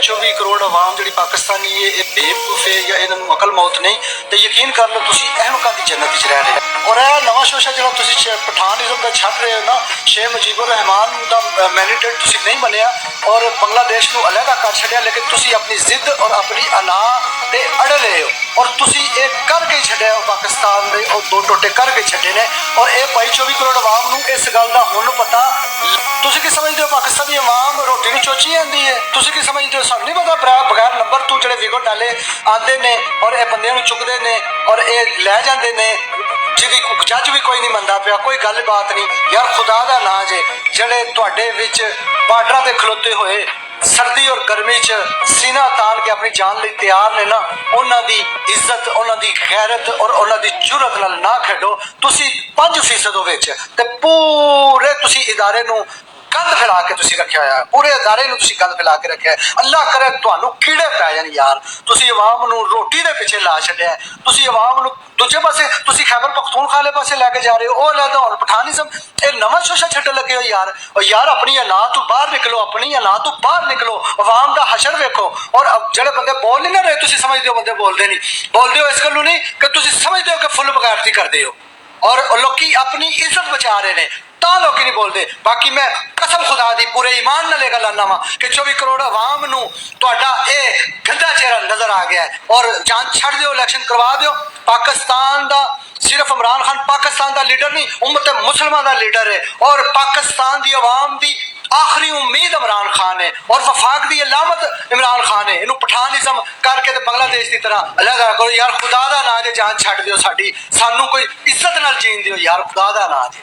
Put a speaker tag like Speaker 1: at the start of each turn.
Speaker 1: 24 करोड़ आवाम जी पाकिस्तानी ये बेवकूफ है या इन्होंने अकल मौत नहीं तो यकीन कर लो तुम अहमकों की जन्नत च रह रहे हो। और यह नवा शोशा जो पठानिज्म का छड़ रहे हो ना, शेख मुजीबुर रहमान का मैंडेट तुम नहीं बनया और बांग्लादेश को अलहदा कर छड़िया, लेकिन तुम अपनी जिद और अपनी अना ते अड़ रहे हो और तुम ये करके छड़िया हो पाकिस्तान के और दो टोटे करके छड़े ने। और ये भाई 24 करोड़ आवाम को इस गल का हुण पता। तुम की समझते हो पाकिस्तानी आवाम रोटी में चोची आती है? तुम की समझते हो? सानू नहीं पता बगैर नंबर तू जो विगो डाले आते ने और ये बंदे चुकते हैं और ये लै जाते हैं जिदी जज भी कोई नहीं मनता पिया, कोई गल बात नहीं यार। खुदा का ना जे जड़े तुहाडे विच बार्डर ते खलोते हुए सर्दी और गर्मी च सीना तान के अपनी जान लिए तैयार ने ना, उन्हां दी इज्जत उन्हां दी गैरत और उन्हां दी जुरत नाल ना खेडो। तुसी 5% विच ते पूरे तुसी इदारे नूं गंद फैला के तुसी रखा है, पूरे अदारे नूं तुसी गंद फैला के रखा है। अल्लाह करे तुहानू कीड़े पै जाण यार। तुसी अवाम नूं रोटी दे पिछे ला छड्या है, तुसी अवाम नूं दूजे पासे तुसी खैबर पख्तूनख्वा वाले पासे लैके जा रहे हो। ओ लैदा हुण पठानिज्म ये नवां शोशा छड्डन लगे हो यार। और यार अपनी अना तो बाहर निकलो, अपनी अना तो बाहर निकलो, अवाम दा हशर वेखो। और अब जड़े बंदे बोल नहीं ना रहे, तुसी समझदे हो बंदे बोलदे नहीं, बोलदे हो इस गल्लू नहीं कि तुसी समझदे हो कि फुल बगैरती करदे हो और लोग अपनी इज्जत बचा रहे हैं ता लोग नहीं बोलते। बाकी मैं कसम खुदा दी पूरे ईमान नाल गल आना वा कि 24 करोड़ आवाम नूं तुहाडा ये गंदा चेहरा नजर आ गया है और जान छड़ दो, इलेक्शन करवा दो। पाकिस्तान दा सिर्फ इमरान खान पाकिस्तान का लीडर नहीं, उम्मत मुसलमान का लीडर है और पाकिस्तान की अवाम की आखिरी उम्मीद इमरान खान है और वफाक की अलामत इमरान खान है। इनू पठानिज्म करके ते बांग्लादेश की तरह अलग करो यार। खुदा का ना जे जान छड़ दो, साडी सानू कोई इज्जत नाल जीन दियो यार, खुदा का ना जे।